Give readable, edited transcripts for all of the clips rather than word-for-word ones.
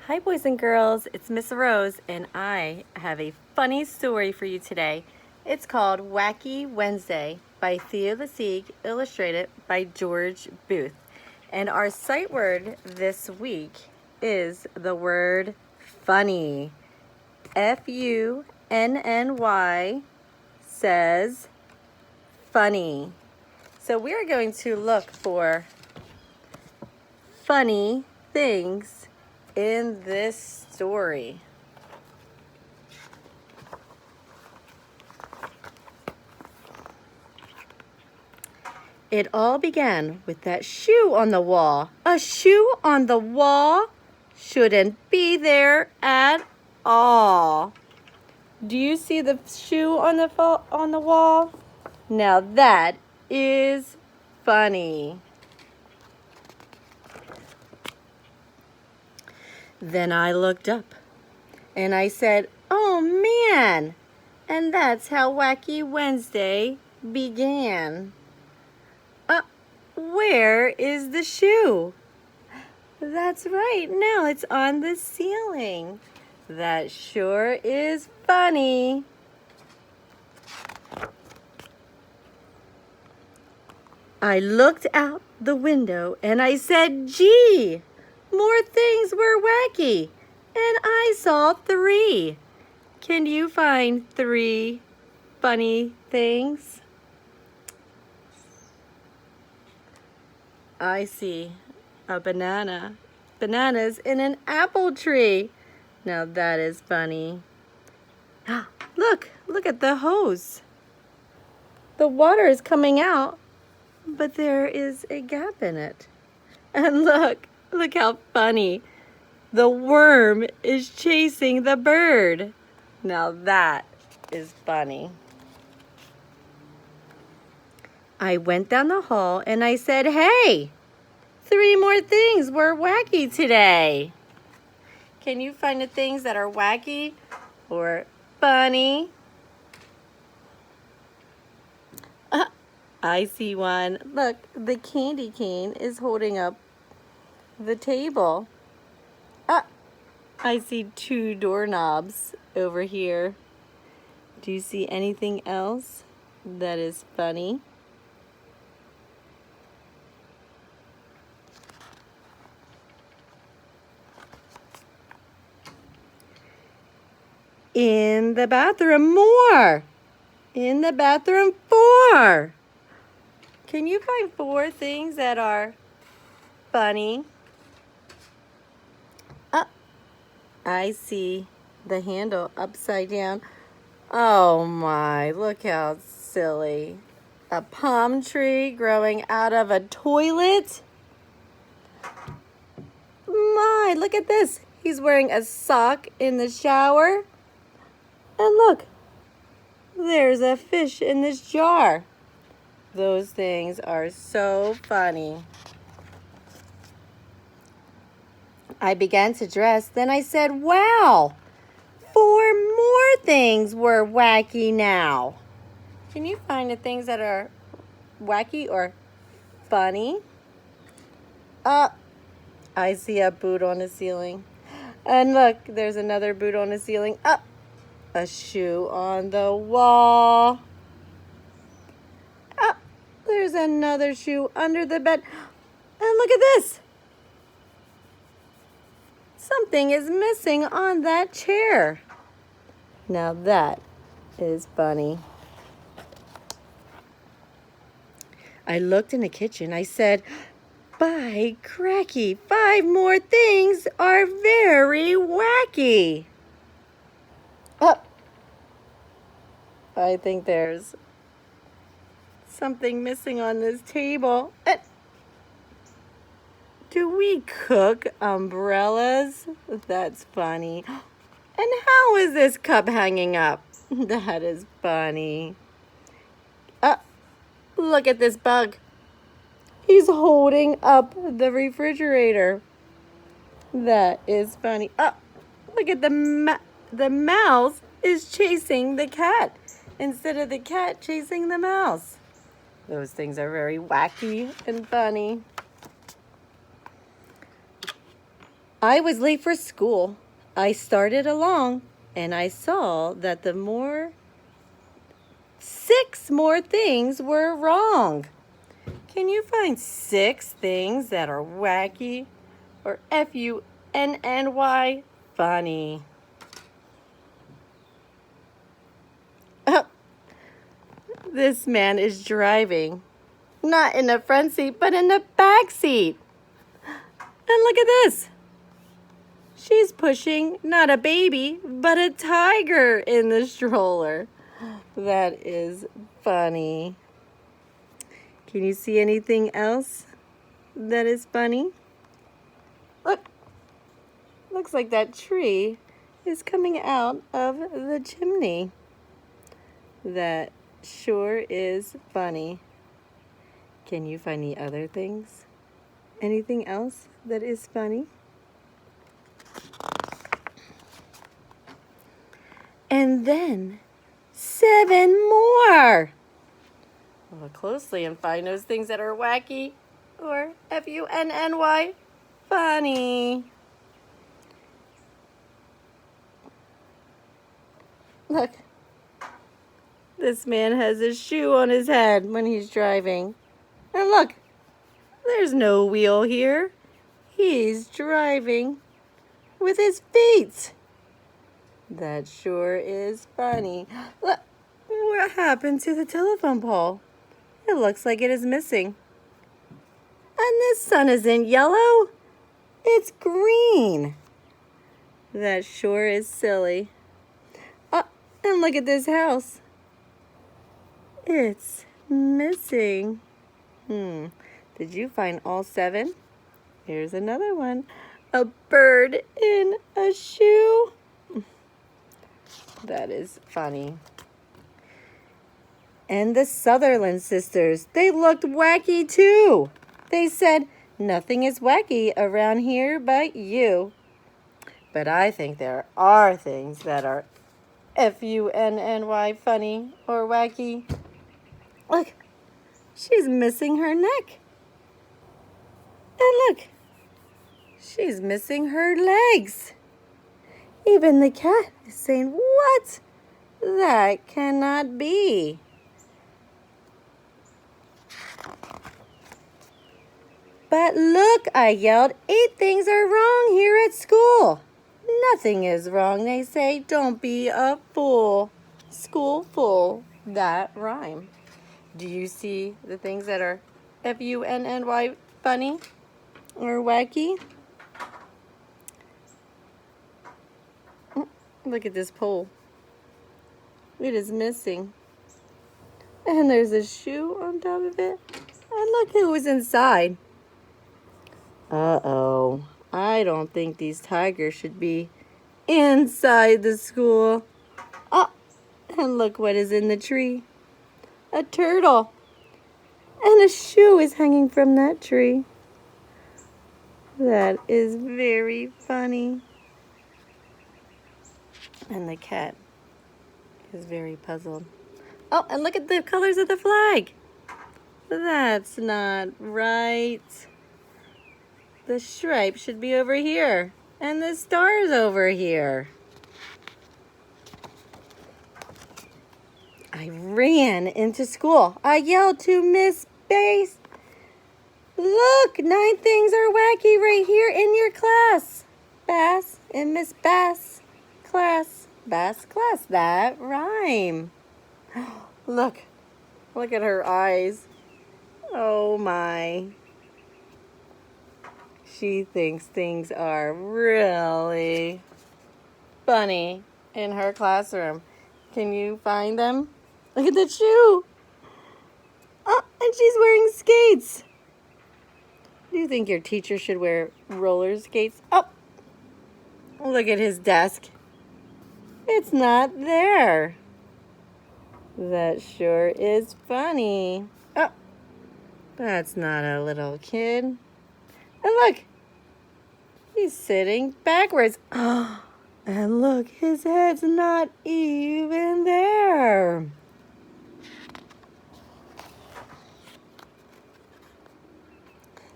Hi boys and girls, it's Miss Rose and I have a funny story for you today. It's called Wacky Wednesday by Theo Lesieg, illustrated by George Booth. And our sight word this week is the word funny. Funny says funny. So we are going to look for funny things in this story. It all began with that shoe on the wall. A shoe on the wall shouldn't be there at all. Do you see the shoe on the wall? Now that is funny. Then I looked up and I said, "Oh man!" And that's how Wacky Wednesday began. Where is the shoe? That's right, now it's on the ceiling. That sure is funny. I looked out the window and I said, "Gee, more things were wacky." And I saw 3. Can you find 3 funny things? I see a banana. Bananas in an apple tree. Now that is funny. Look at the hose. The water is coming out, but there is a gap in it. And look how funny. The worm is chasing the bird. Now that is funny. I went down the hall and I said, "Hey, 3 more things were wacky today." Can you find the things that are wacky or funny? I see one. Look, the candy cane is holding up the table. I see 2 doorknobs over here. Do you see anything else that is funny? In the bathroom, more. In the bathroom, 4. Can you find 4 things that are funny? I see the handle upside down. Oh my, look how silly. A palm tree growing out of a toilet? My, look at this. He's wearing a sock in the shower. And look, there's a fish in this jar. Those things are so funny. I began to dress, then I said, "Wow, 4 more things were wacky now." Can you find the things that are wacky or funny? I see a boot on the ceiling. And look, there's another boot on the ceiling. A shoe on the wall. There's another shoe under the bed. And look at this. Something is missing on that chair. Now that is funny. I looked in the kitchen. I said, "By cracky, 5 more things are very wacky." I think there's something missing on this table. Do we cook umbrellas? That's funny. And how is this cup hanging up? That is funny. Look at this bug. He's holding up the refrigerator. That is funny. Look at the mouse is chasing the cat instead of the cat chasing the mouse. Those things are very wacky and funny. I was late for school. I started along and I saw that 6 more things were wrong. Can you find 6 things that are wacky or funny funny? Oh, this man is driving, not in the front seat, but in the back seat. And look at this. She's pushing not a baby, but a tiger in the stroller. That is funny. Can you see anything else that is funny? Look, looks like that tree is coming out of the chimney. That sure is funny. Can you find any other things? Anything else that is funny? And then 7 more. Look closely and find those things that are wacky or funny funny. Look, this man has a shoe on his head when he's driving. And look, there's no wheel here. He's driving with his feet. That sure is funny. Look, what happened to the telephone pole? It looks like it is missing. And this sun isn't yellow. It's green. That sure is silly. Oh, and look at this house. It's missing. Did you find all 7? Here's another one. A bird in a shoe. That is funny. And the Sutherland sisters, they looked wacky too. They said, nothing is wacky around here but you. But I think there are things that are funny or wacky. Look, she's missing her neck. And look, she's missing her legs. Even the cat is saying, what? That cannot be. But look, I yelled, 8 things are wrong here at school. Nothing is wrong, they say. Don't be a fool. School full. That rhyme. Do you see the things that are funny or wacky? Look at this pole. It is missing. And there's a shoe on top of it. And look who was inside. Uh-oh. I don't think these tigers should be inside the school. Oh, and look what is in the tree. A turtle. And a shoe is hanging from that tree. That is very funny. And the cat is very puzzled. Oh, and look at the colors of the flag. That's not right. The stripe should be over here. And the star's over here. I ran into school. I yelled to Miss Bass. Look, 9 things are wacky right here in your class. Bass in Miss Bass class. Bass class. That rhyme. Look at her eyes. Oh my. She thinks things are really funny in her classroom. Can you find them? Look at the shoe. Oh, and she's wearing skates. Do you think your teacher should wear roller skates? Oh, look at his desk. It's not there. That sure is funny. Oh, that's not a little kid. And look, he's sitting backwards. Oh, and look, his head's not even there.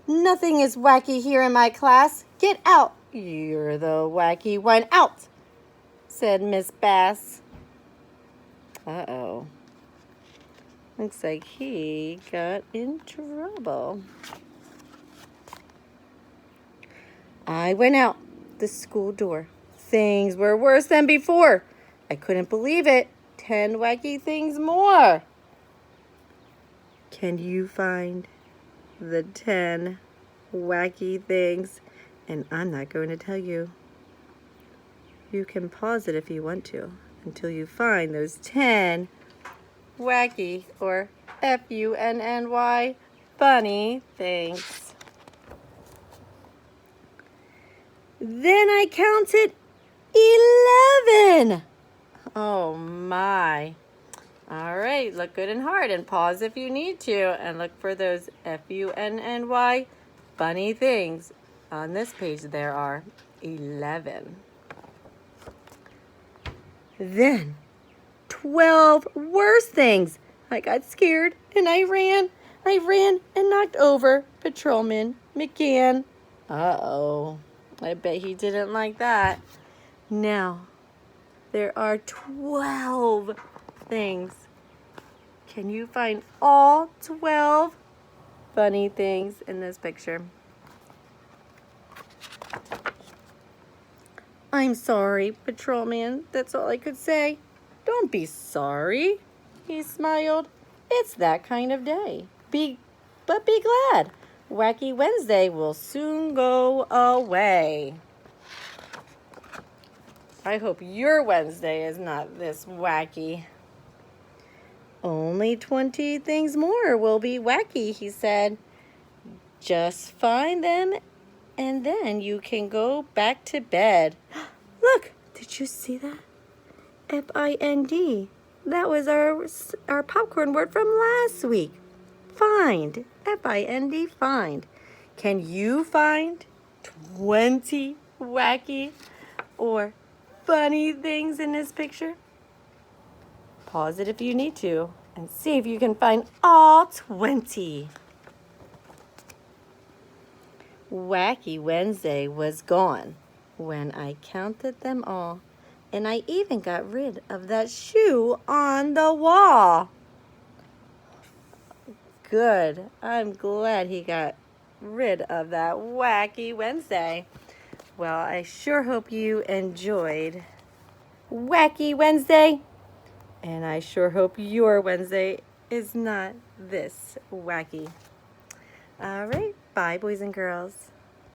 Nothing is wacky here in my class. Get out You're the wacky one. Out, said Miss Bass. Uh-oh. Looks like he got in trouble. I went out the school door. Things were worse than before. I couldn't believe it. 10 wacky things more. Can you find the 10 wacky things? And I'm not going to tell you. You can pause it if you want to until you find those 10 wacky, or Funny, funny things. Then I counted 11. Oh my. All right, look good and hard and pause if you need to and look for those Funny, funny things. On this page there are 11. Then 12 worse things. I got scared and I ran and knocked over Patrolman McGann. Uh-oh. I bet he didn't like that. Now, there are 12 things. Can you find all 12 funny things in this picture? I'm sorry, Patrolman. That's all I could say. Don't be sorry, he smiled. It's that kind of day. But be glad. Wacky Wednesday will soon go away. I hope your Wednesday is not this wacky. Only 20 things more will be wacky, he said. Just find them and then you can go back to bed. Look, did you see that? Find. That was our popcorn word from last week. Find. Find. Find. Can you find 20 wacky or funny things in this picture? Pause it if you need to and see if you can find all 20. Wacky Wednesday was gone when I counted them all. And I even got rid of that shoe on the wall. Good. I'm glad he got rid of that Wacky Wednesday. Well, I sure hope you enjoyed Wacky Wednesday. And I sure hope your Wednesday is not this wacky. All right. Bye, boys and girls.